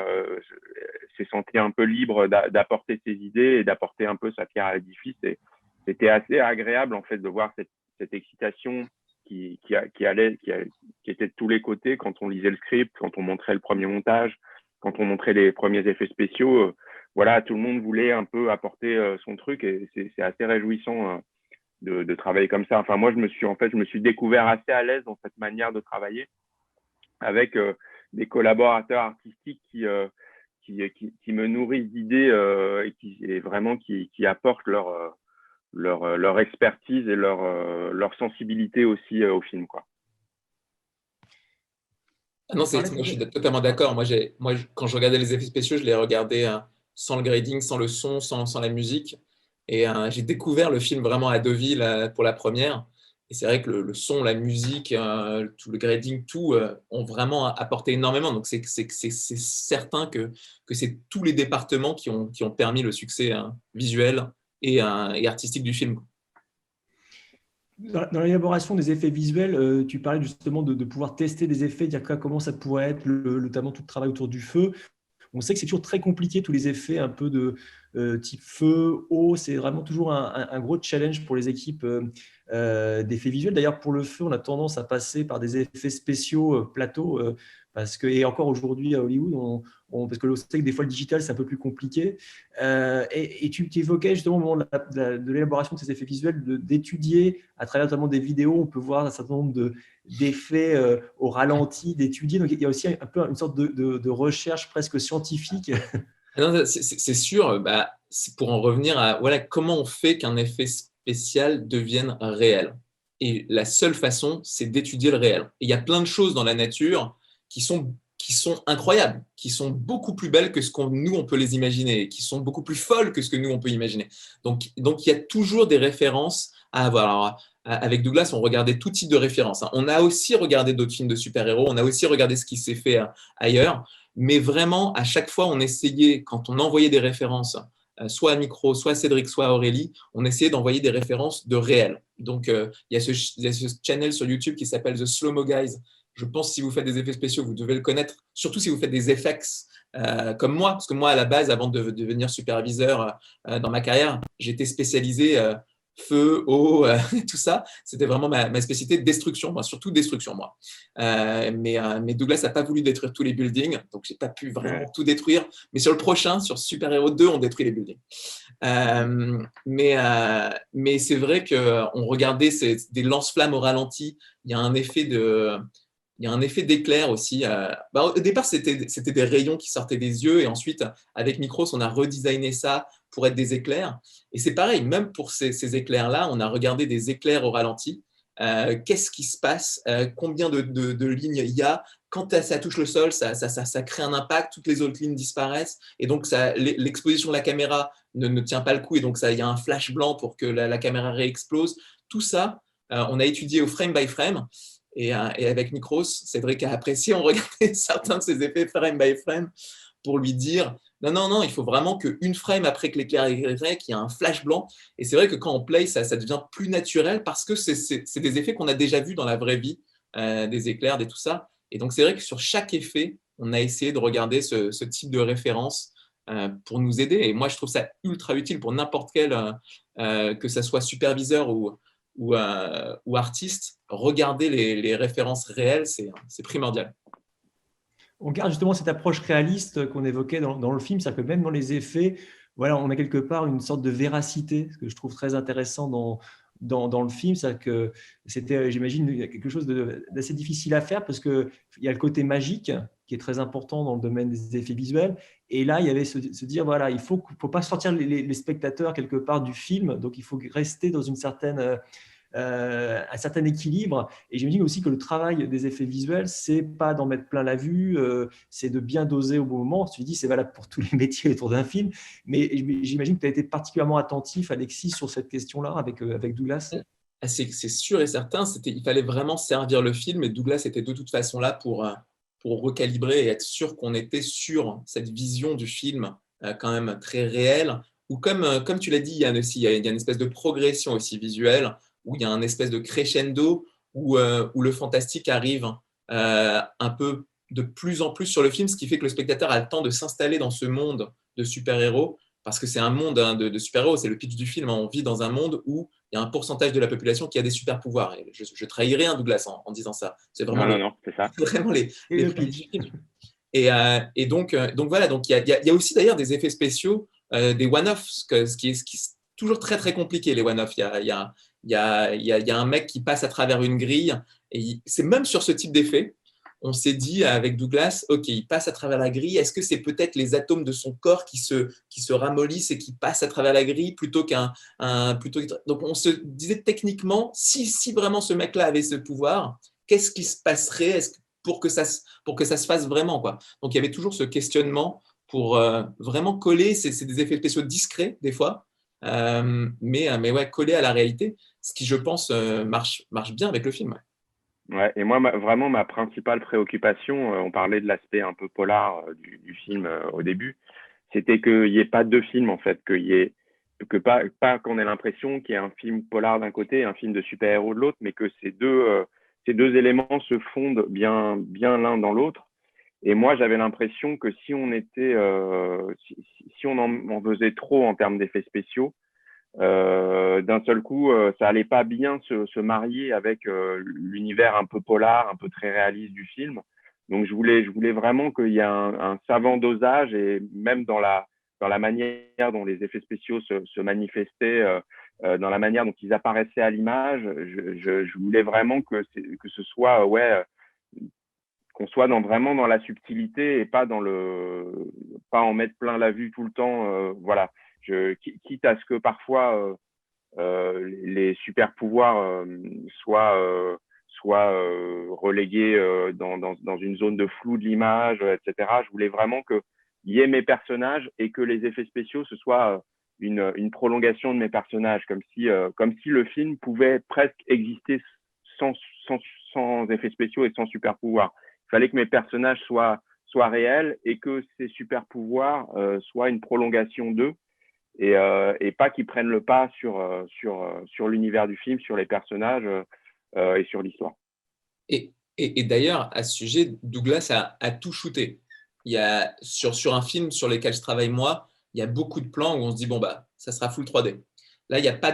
s'est senti un peu libre d'apporter ses idées et d'apporter un peu sa pierre à l'édifice. Et c'était assez agréable en fait de voir cette excitation qui était de tous les côtés quand on lisait le script, quand on montrait le premier montage, quand on montrait les premiers effets spéciaux. Voilà, tout le monde voulait un peu apporter son truc, et c'est assez réjouissant de travailler comme ça. Enfin, moi, je me suis découvert assez à l'aise dans cette manière de travailler, avec des collaborateurs artistiques qui me nourrissent d'idées et vraiment qui apportent leur expertise et leur sensibilité aussi au film, quoi. Non, moi, je suis totalement d'accord. Quand je regardais les effets spéciaux, je les regardais sans le grading, sans le son, sans la musique. Et j'ai découvert le film vraiment à Deauville pour la première. Et c'est vrai que le son, la musique, tout le grading, tout ont vraiment apporté énormément. Donc, c'est certain que c'est tous les départements qui ont permis le succès visuel et artistique du film. Dans l'élaboration des effets visuels, tu parlais justement de pouvoir tester des effets, dire comment ça pourrait être, notamment tout le travail autour du feu. On sait que c'est toujours très compliqué, tous les effets un peu de type feu, eau. C'est vraiment toujours un gros challenge pour les équipes d'effets visuels. D'ailleurs, pour le feu, on a tendance à passer par des effets spéciaux plateaux. Et encore aujourd'hui à Hollywood, parce que on sait que des fois le digital c'est un peu plus compliqué. Et tu évoquais justement au moment de l'élaboration de ces effets visuels, d'étudier à travers notamment des vidéos, on peut voir un certain nombre d'effets au ralenti, d'étudier. Donc il y a aussi un peu une sorte de recherche presque scientifique. Non, c'est sûr. C'est pour en revenir à voilà, comment on fait qu'un effet spécial devienne réel. Et la seule façon, c'est d'étudier le réel. Et il y a plein de choses dans la nature qui sont incroyables, qui sont beaucoup plus belles que ce qu'on nous on peut les imaginer, qui sont beaucoup plus folles que ce que nous on peut imaginer. Donc il y a toujours des références à avoir. Alors, avec Douglas, on regardait tout type de références. On a aussi regardé d'autres films de super-héros, on a aussi regardé ce qui s'est fait ailleurs, mais vraiment à chaque fois on essayait, quand on envoyait des références, soit à Micro, soit à Cédric, soit à Aurélie, on essayait d'envoyer des références de réel. Donc il y a ce channel sur YouTube qui s'appelle The Slow Mo Guys. Je pense que si vous faites des effets spéciaux, vous devez le connaître, surtout si vous faites des FX comme moi, parce que moi, à la base, avant de devenir superviseur dans ma carrière, j'étais spécialisé feu, eau, tout ça. C'était vraiment ma spécialité de destruction, surtout destruction, moi. Mais Douglas n'a pas voulu détruire tous les buildings, donc je n'ai pas pu vraiment tout détruire. Mais sur le prochain, sur Super Hero 2, on détruit les buildings. Mais c'est vrai qu'on regardait des lance-flammes au ralenti. Il y a un effet d'éclair aussi. Au départ, c'était des rayons qui sortaient des yeux, et ensuite, avec Micros, on a redesigné ça pour être des éclairs. Et c'est pareil, même pour ces éclairs-là, on a regardé des éclairs au ralenti. Qu'est-ce qui se passe? Combien de lignes il y a? Quand ça touche le sol, ça crée un impact, toutes les autres lignes disparaissent, et donc l'exposition de la caméra ne tient pas le coup, et donc il y a un flash blanc pour que la caméra réexplose. Tout ça, on a étudié au frame by frame. Et avec Nikros, Cédric a apprécié, on regardait certains de ses effets frame by frame pour lui dire non, il faut vraiment qu'une frame après que l'éclair est vrai, qu'il y a un flash blanc. Et c'est vrai que quand on play, ça devient plus naturel parce que c'est des effets qu'on a déjà vus dans la vraie vie, des éclairs, tout ça. Et donc, c'est vrai que sur chaque effet, on a essayé de regarder ce type de référence pour nous aider. Et moi, je trouve ça ultra utile pour n'importe quel, que ça soit superviseur ou artiste. Regarder les références réelles, c'est primordial. On garde justement cette approche réaliste qu'on évoquait dans le film, c'est-à-dire que même dans les effets, voilà, on a quelque part une sorte de véracité, ce que je trouve très intéressant dans le film, c'est-à-dire que c'était, j'imagine, quelque chose d'assez difficile à faire parce qu'il y a le côté magique qui est très important dans le domaine des effets visuels. Et là, il y avait se dire, voilà, il ne faut pas sortir les spectateurs quelque part du film, donc il faut rester dans une certaine... un certain équilibre. Et j'imagine aussi que le travail des effets visuels, c'est pas d'en mettre plein la vue, c'est de bien doser au bon moment. Tu dis, c'est valable pour tous les métiers autour d'un film, mais j'imagine que tu as été particulièrement attentif, Alexis, sur cette question-là avec Douglas. C'est sûr et certain, il fallait vraiment servir le film, et Douglas était de toute façon là pour recalibrer et être sûr qu'on était sur cette vision du film quand même très réelle, ou comme tu l'as dit, Yann, aussi, il y a une espèce de progression aussi visuelle, où il y a un espèce de crescendo, où le fantastique arrive un peu de plus en plus sur le film, ce qui fait que le spectateur a le temps de s'installer dans ce monde de super-héros, parce que c'est un monde de super-héros, c'est le pitch du film, on vit dans un monde où il y a un pourcentage de la population qui a des super-pouvoirs. Et je trahirais Douglas en disant ça. C'est vraiment non, c'est ça. Vraiment les le pitch. Et donc voilà, donc il y a aussi d'ailleurs des effets spéciaux, des one-offs, ce qui est toujours très très compliqué, les one-offs. Il y a un mec qui passe à travers une grille, et c'est même sur ce type d'effet, on s'est dit avec Douglas, ok, il passe à travers la grille, est-ce que c'est peut-être les atomes de son corps qui se ramollissent et qui passent à travers la grille plutôt donc on se disait techniquement, si vraiment ce mec-là avait ce pouvoir, qu'est-ce qui se passerait pour que ça se fasse vraiment, quoi. Donc il y avait toujours ce questionnement pour vraiment coller, c'est des effets spéciaux discrets des fois, mais ouais, coller à la réalité, ce qui je pense marche bien avec le film. Ouais. Ouais, et moi, vraiment, ma principale préoccupation, on parlait de l'aspect un peu polar du film au début, c'était qu'il n'y ait pas deux films, en fait, pas qu'on ait l'impression qu'il y ait un film polar d'un côté et un film de super-héros de l'autre, mais que ces deux éléments se fondent bien l'un dans l'autre. Et moi, j'avais l'impression que si on en faisait trop en termes d'effets spéciaux, d'un seul coup, ça allait pas bien se marier avec l'univers un peu polar, un peu très réaliste du film. Donc, je voulais vraiment qu'il y ait un savant dosage, et même dans la manière dont les effets spéciaux se manifestaient, dans la manière dont ils apparaissaient à l'image. Je voulais vraiment que ce soit, qu'on soit vraiment dans la subtilité, et pas en mettre plein la vue tout le temps. Voilà. Quitte à ce que parfois les super pouvoirs soient relégués dans une zone de flou de l'image, etc. Je voulais vraiment qu'il y ait mes personnages, et que les effets spéciaux, ce soit une prolongation de mes personnages, comme si le film pouvait presque exister sans effets spéciaux et sans super pouvoirs. Il fallait que mes personnages soient réels, et que ces super pouvoirs soient une prolongation d'eux, et pas qu'ils prennent le pas sur l'univers du film, sur les personnages et sur l'histoire. Et d'ailleurs, à ce sujet, Douglas a tout shooté. Il y a, sur un film sur lequel je travaille moi, il y a beaucoup de plans où on se dit, bon, ça sera full 3D. Là, il n'y a pas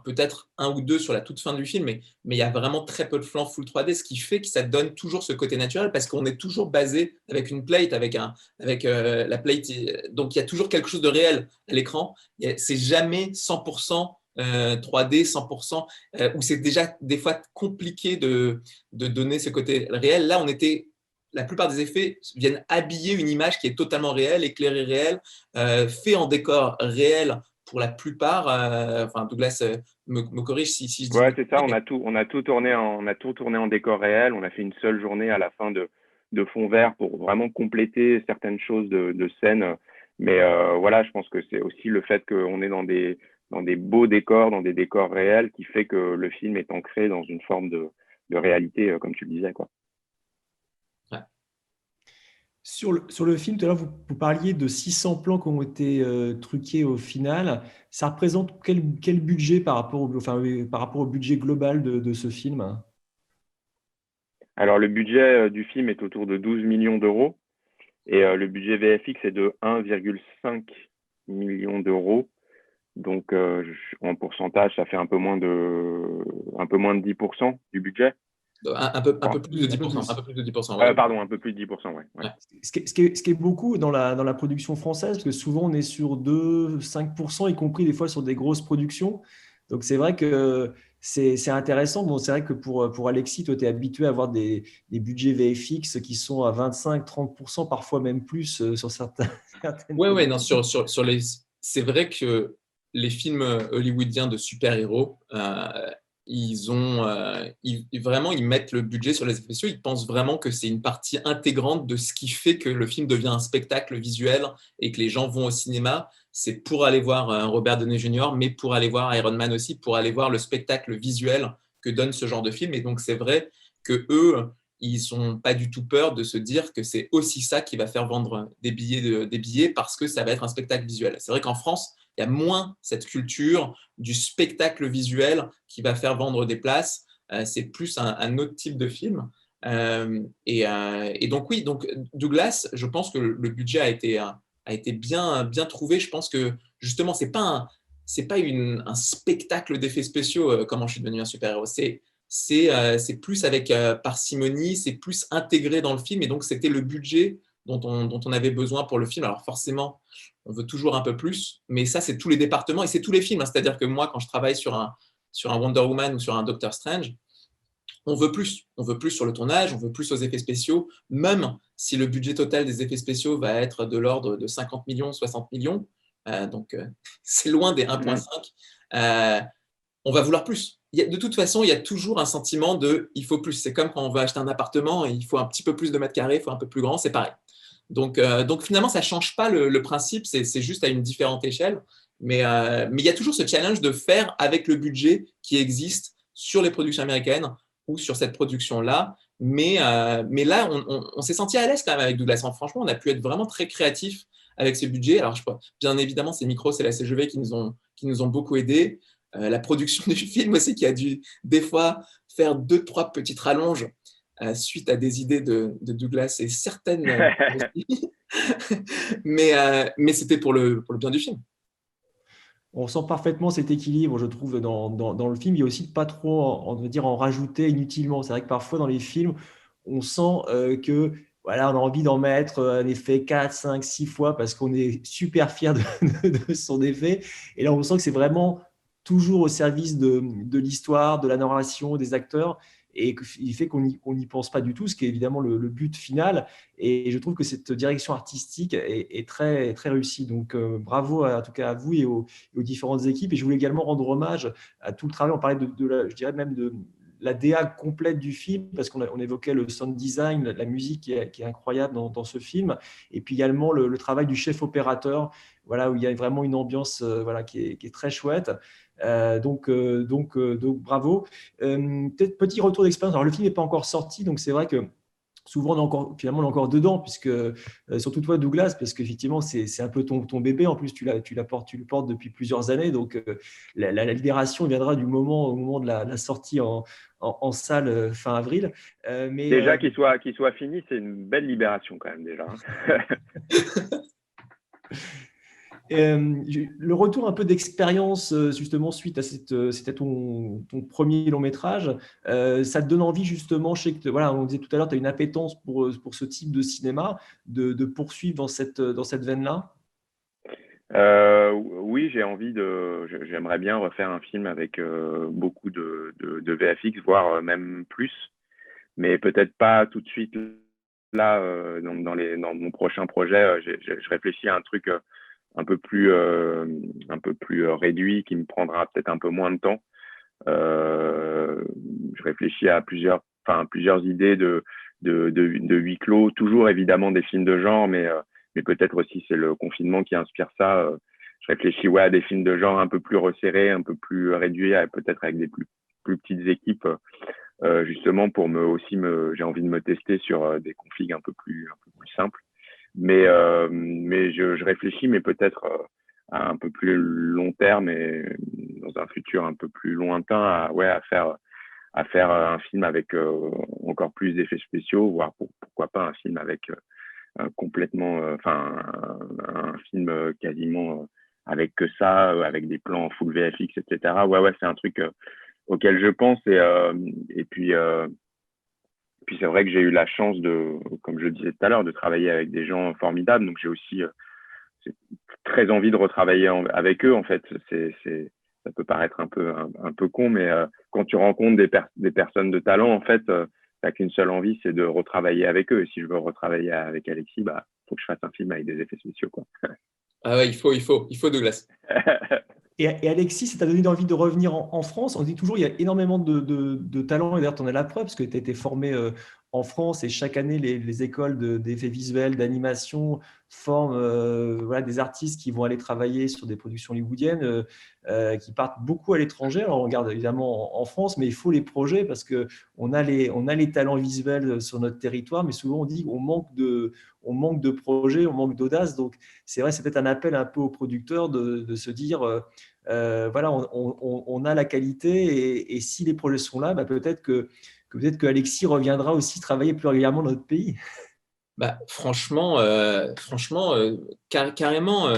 peut-être un ou deux sur la toute fin du film, mais il y a vraiment très peu de plans full 3D, ce qui fait que ça donne toujours ce côté naturel, parce qu'on est toujours basé avec une plate, avec la plate. Donc, il y a toujours quelque chose de réel à l'écran. C'est jamais 100% 3D, 100%, où c'est déjà des fois compliqué de donner ce côté réel. Là, la plupart des effets viennent habiller une image qui est totalement réelle, éclairée réelle, fait en décor réel pour la plupart. Douglas me corrige si je dis. Ouais, c'est ça. On a tout tourné en décor réel. On a fait une seule journée à la fin de fond vert pour vraiment compléter certaines choses de scène. Mais voilà, je pense que c'est aussi le fait qu'on est dans des beaux décors, dans des décors réels, qui fait que le film est ancré dans une forme de réalité, comme tu le disais, quoi. Ouais. Sur le film, tout à l'heure, vous parliez de 600 plans qui ont été truqués au final. Ça représente quel budget par rapport au budget global de ce film? Alors, le budget du film est autour de 12 millions d'euros et le budget VFX est de 1,5 million d'euros. Donc, en pourcentage, ça fait un peu moins de 10% du budget. Un peu plus de Un peu 10%. plus. Un peu plus de 10%. Ouais. Pardon, un peu plus de 10%, ouais. Ouais. Ce qui est beaucoup dans la production française, parce que souvent on est sur 2-5%, y compris des fois sur des grosses productions. Donc c'est vrai que c'est intéressant. Bon, c'est vrai que pour Alexis, toi, tu es habitué à avoir des budgets VFX qui sont à 25-30%, parfois même plus sur certaines Ouais, non, productions. sur les. C'est vrai que les films hollywoodiens de super-héros, vraiment, ils mettent le budget sur les effets spéciaux. Ils pensent vraiment que c'est une partie intégrante de ce qui fait que le film devient un spectacle visuel et que les gens vont au cinéma. C'est pour aller voir Robert Downey Jr., mais pour aller voir Iron Man aussi, pour aller voir le spectacle visuel que donne ce genre de film. Et donc, c'est vrai que eux, ils n'ont pas du tout peur de se dire que c'est aussi ça qui va faire vendre des billets parce que ça va être un spectacle visuel. C'est vrai qu'en France, il y a moins cette culture du spectacle visuel qui va faire vendre des places. C'est plus un autre type de film. Et donc, oui, donc Douglas, je pense que le budget a été bien trouvé. Je pense que justement, c'est pas un spectacle d'effets spéciaux, comment je suis devenu un super-héros. C'est plus avec parcimonie, c'est plus intégré dans le film. Et donc, c'était le budget dont on avait besoin pour le film. Alors, forcément, on veut toujours un peu plus, mais ça, c'est tous les départements et c'est tous les films. C'est-à-dire que moi, quand je travaille sur un Wonder Woman ou sur un Doctor Strange, on veut plus. On veut plus sur le tournage, on veut plus aux effets spéciaux, même si le budget total des effets spéciaux va être de l'ordre de 50 millions, 60 millions. Donc, c'est loin des 1,5. On va vouloir plus. De toute façon, il y a toujours un sentiment de il faut plus. C'est comme quand on veut acheter un appartement et il faut un petit peu plus de mètres carrés, il faut un peu plus grand, c'est pareil. Donc finalement, ça ne change pas le principe, c'est juste à une différente échelle. Mais il y a toujours ce challenge de faire avec le budget qui existe sur les productions américaines ou sur cette production-là. Mais là, on s'est senti à l'aise quand même avec Douglas. Franchement, on a pu être vraiment très créatifs avec ce budget. Alors, bien évidemment, c'est Micros et la CGV qui nous ont beaucoup aidés. La production du film aussi qui a dû des fois faire 2-3 petites rallonges suite à des idées de Douglas et certaines aussi. mais c'était pour le bien du film. On sent parfaitement cet équilibre, je trouve, dans le film. Il y a aussi de pas trop, on va dire, en rajouter inutilement. C'est vrai que parfois dans les films, on sent que voilà, on a envie d'en mettre un effet 4, 5, 6 fois parce qu'on est super fier de son effet. Et là, on sent que c'est vraiment toujours au service de l'histoire, de la narration, des acteurs. Et il fait qu'on n'y pense pas du tout, ce qui est évidemment le but final. Et je trouve que cette direction artistique est très, très réussie. Donc, bravo en tout cas à vous et aux différentes équipes. Et je voulais également rendre hommage à tout le travail. On parlait je dirais même de la DA complète du film, parce qu'on évoquait le sound design, la musique qui est incroyable dans ce film. Et puis également le travail du chef opérateur, voilà, où il y a vraiment une ambiance voilà, qui est très chouette. Donc, bravo. Peut-être petit retour d'expérience. Alors, le film n'est pas encore sorti, donc c'est vrai que souvent, finalement, on est encore dedans, puisque, surtout toi, Douglas, parce qu'effectivement, c'est un peu ton bébé. En plus, tu le portes depuis plusieurs années. Donc, la libération viendra au moment de la sortie en salle fin avril. Déjà, qu'il soit fini, c'est une belle libération quand même, déjà. Le retour un peu d'expérience, justement, suite à c'était ton premier long métrage, ça te donne envie, justement, je sais que voilà, on disait tout à l'heure, tu as une appétence pour ce type de cinéma, de poursuivre dans cette veine-là? Oui, j'aimerais bien refaire un film avec beaucoup de VFX, voire même plus, mais peut-être pas tout de suite là, dans mon prochain projet. Je réfléchis à un truc un peu plus réduit qui me prendra peut-être un peu moins de temps. Je réfléchis à plusieurs idées de huis clos, toujours évidemment des films de genre, mais peut-être aussi c'est le confinement qui inspire ça. Je réfléchis à des films de genre un peu plus resserrés, un peu plus réduits, peut-être avec des plus petites équipes. justement pour j'ai envie de me tester sur des configs un peu plus simples. Mais je réfléchis, mais peut-être à un peu plus long terme et dans un futur un peu plus lointain, à faire un film avec encore plus d'effets spéciaux, voire pourquoi pas un film avec complètement, un film quasiment avec que ça, avec des plans full VFX, etc. Ouais, c'est un truc auquel je pense et puis c'est vrai que j'ai eu la chance comme je disais tout à l'heure, de travailler avec des gens formidables. Donc j'ai aussi très envie de retravailler avec eux. En fait, ça peut paraître un peu con, mais quand tu rencontres des personnes de talent, en fait, t'as qu'une seule envie, c'est de retravailler avec eux. Et si je veux retravailler avec Alexis, faut que je fasse un film avec des effets spéciaux, quoi. Ah ouais, il faut Douglas. Et Alexis, ça t'a donné envie de revenir en France? On dit toujours il y a énormément de talents, et d'ailleurs, tu en as la preuve, parce que tu as été formé en France, et chaque année, les écoles d'effets visuels, d'animation forment des artistes qui vont aller travailler sur des productions hollywoodiennes, qui partent beaucoup à l'étranger. Alors, on regarde évidemment en France, mais il faut les projets, parce qu'on a les talents visuels sur notre territoire, mais souvent on dit qu'on manque de projets, on manque d'audace. Donc, c'est vrai, c'est peut-être un appel un peu aux producteurs de se dire, voilà, on a la qualité, et si les projets sont là, peut-être que Alexis reviendra aussi travailler plus régulièrement dans notre pays. Franchement, carrément,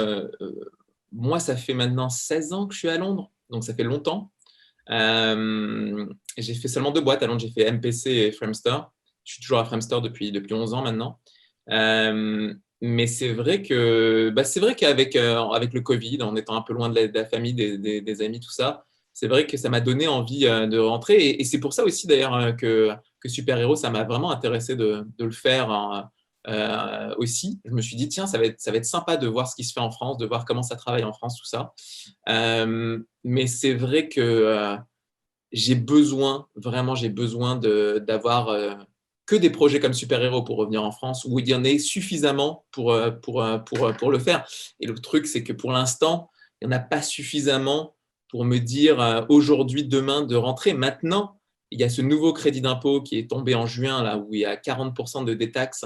moi, ça fait maintenant 16 ans que je suis à Londres, donc ça fait longtemps. J'ai fait seulement 2 boîtes à Londres, j'ai fait MPC et Framestore. Je suis toujours à Framestore depuis 11 ans maintenant. Mais c'est vrai qu'avec avec le Covid, en étant un peu loin de la famille, des amis, tout ça, c'est vrai que ça m'a donné envie de rentrer. Et c'est pour ça aussi d'ailleurs que Super Héros, ça m'a vraiment intéressé de le faire aussi. Je me suis dit, tiens, ça va être sympa de voir ce qui se fait en France, de voir comment ça travaille en France, tout ça. Mais c'est vrai que j'ai besoin d'avoir que des projets comme Super Héros pour revenir en France, où il y en ait suffisamment pour le faire. Et le truc, c'est que pour l'instant, il n'y en a pas suffisamment pour me dire aujourd'hui, demain, de rentrer. Maintenant, il y a ce nouveau crédit d'impôt qui est tombé en juin, là, où il y a 40% de détaxe,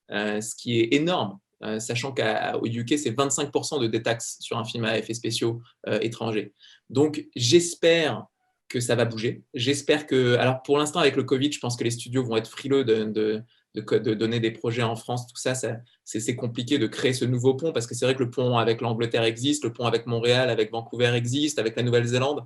ce qui est énorme, sachant qu'au UK, c'est 25% de détaxe sur un film à effets spéciaux étrangers. Donc, j'espère que ça va bouger. J'espère que… Alors, pour l'instant, avec le Covid, je pense que les studios vont être frileux de donner des projets en France. Tout ça, c'est compliqué de créer ce nouveau pont, parce que c'est vrai que le pont avec l'Angleterre existe, le pont avec Montréal, avec Vancouver existe, avec la Nouvelle-Zélande.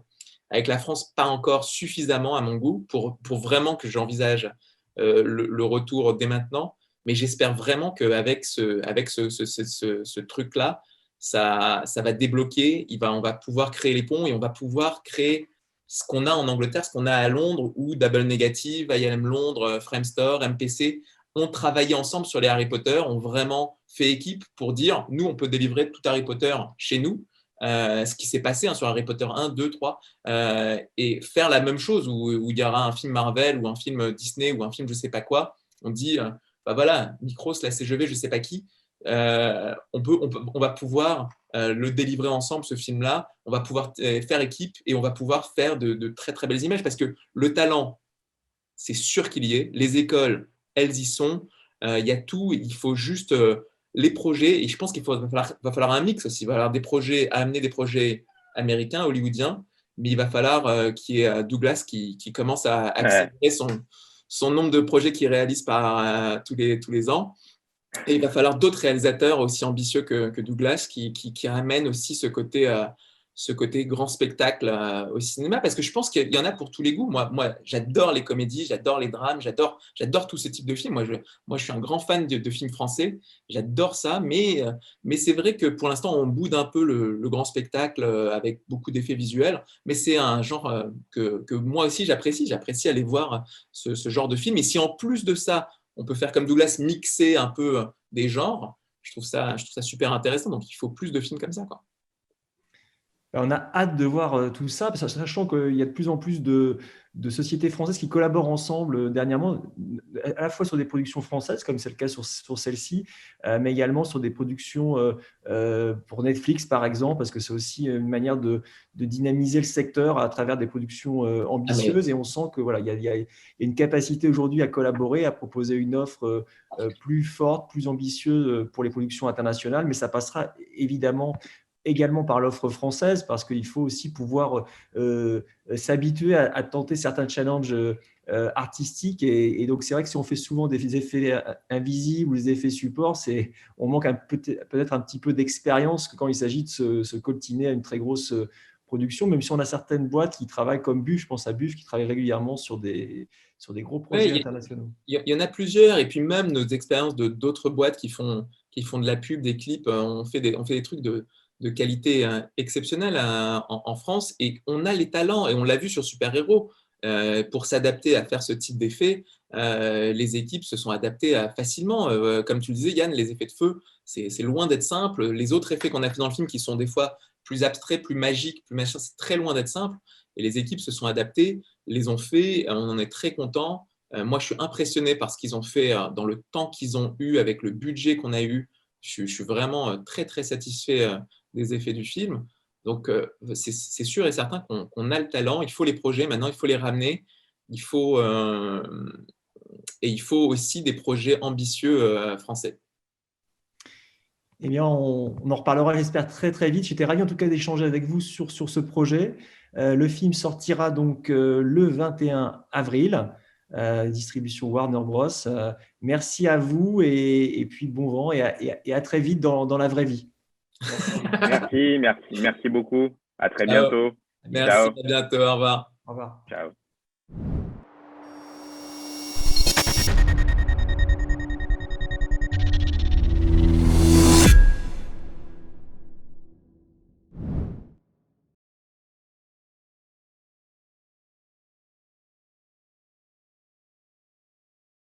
Avec la France, pas encore suffisamment à mon goût pour vraiment que j'envisage le retour dès maintenant. Mais j'espère vraiment qu'avec ce truc-là, ça va débloquer. On va pouvoir créer les ponts, et on va pouvoir créer ce qu'on a en Angleterre, ce qu'on a à Londres, où Double Negative, ILM Londres, Framestore, MPC ont travaillé ensemble sur les Harry Potter, ont vraiment fait équipe pour dire, nous, on peut délivrer tout Harry Potter chez nous. Ce qui s'est passé sur Harry Potter 1, 2, 3, et faire la même chose où il y aura un film Marvel ou un film Disney ou un film je ne sais pas quoi. On dit, voilà, Micros, la CGV, je ne sais pas qui, on va pouvoir le délivrer ensemble, ce film-là. On va pouvoir faire équipe, et on va pouvoir faire de très, très belles images, parce que le talent, c'est sûr qu'il y est. Les écoles, elles y sont. Il y a tout. Il faut juste les projets. Et je pense va falloir un mix aussi. Il va falloir amener des projets américains, hollywoodiens. Mais il va falloir qu'il y ait Douglas qui commence à accélérer son nombre de projets qu'il réalise tous les ans. Et il va falloir d'autres réalisateurs aussi ambitieux que Douglas qui ramènent aussi ce côté grand spectacle au cinéma, parce que je pense qu'il y en a pour tous les goûts. Moi, j'adore les comédies, j'adore les drames, j'adore tous ces types de films. Moi, je suis un grand fan de films français, j'adore ça, mais c'est vrai que pour l'instant, on boude un peu le grand spectacle avec beaucoup d'effets visuels, mais c'est un genre que moi aussi j'apprécie aller voir ce genre de film. Et si en plus de ça, on peut faire comme Douglas, mixer un peu des genres, je trouve ça super intéressant. Donc, il faut plus de films comme ça, quoi. On a hâte de voir tout ça, sachant qu'il y a de plus en plus de sociétés françaises qui collaborent ensemble dernièrement, à la fois sur des productions françaises, comme c'est le cas sur celle-ci, mais également sur des productions pour Netflix, par exemple, parce que c'est aussi une manière de dynamiser le secteur à travers des productions ambitieuses. Et on sent que voilà, il y a une capacité aujourd'hui à collaborer, à proposer une offre plus forte, plus ambitieuse pour les productions internationales, mais ça passera évidemment également par l'offre française, parce qu'il faut aussi pouvoir s'habituer à tenter certains challenges artistiques. Et donc, c'est vrai que si on fait souvent des effets invisibles ou des effets supports, on manque peut-être un petit peu d'expérience quand il s'agit de se coltiner à une très grosse production, même si on a certaines boîtes qui travaillent comme Buff, je pense à Buff, qui travaille régulièrement sur des gros projets internationaux. Il y en a plusieurs, et puis même nos expériences d'autres boîtes qui font de la pub, des clips, on fait des trucs de qualité exceptionnelle en France, et on a les talents, et on l'a vu sur Super Héros. Pour s'adapter à faire ce type d'effet, les équipes se sont adaptées facilement. Comme tu le disais, Yann, les effets de feu, c'est loin d'être simple. Les autres effets qu'on a fait dans le film, qui sont des fois plus abstraits, plus magiques, plus machin, c'est très loin d'être simple. Et les équipes se sont adaptées, les ont fait, on en est très contents. Moi, je suis impressionné par ce qu'ils ont fait dans le temps qu'ils ont eu, avec le budget qu'on a eu. Je suis vraiment très, très satisfait des effets du film. Donc, c'est sûr et certain qu'on a le talent. Il faut les projets, maintenant, il faut les ramener. Il faut aussi des projets ambitieux français. Eh bien, on en reparlera, j'espère, très, très vite. J'étais ravi, en tout cas, d'échanger avec vous sur ce projet. Le film sortira donc le 21 avril, distribution Warner Bros. Merci à vous, et puis bon vent, et à très vite dans la vraie vie. Merci beaucoup. À très bientôt. Merci, Ciao. à bientôt. Au revoir. Au revoir. Ciao.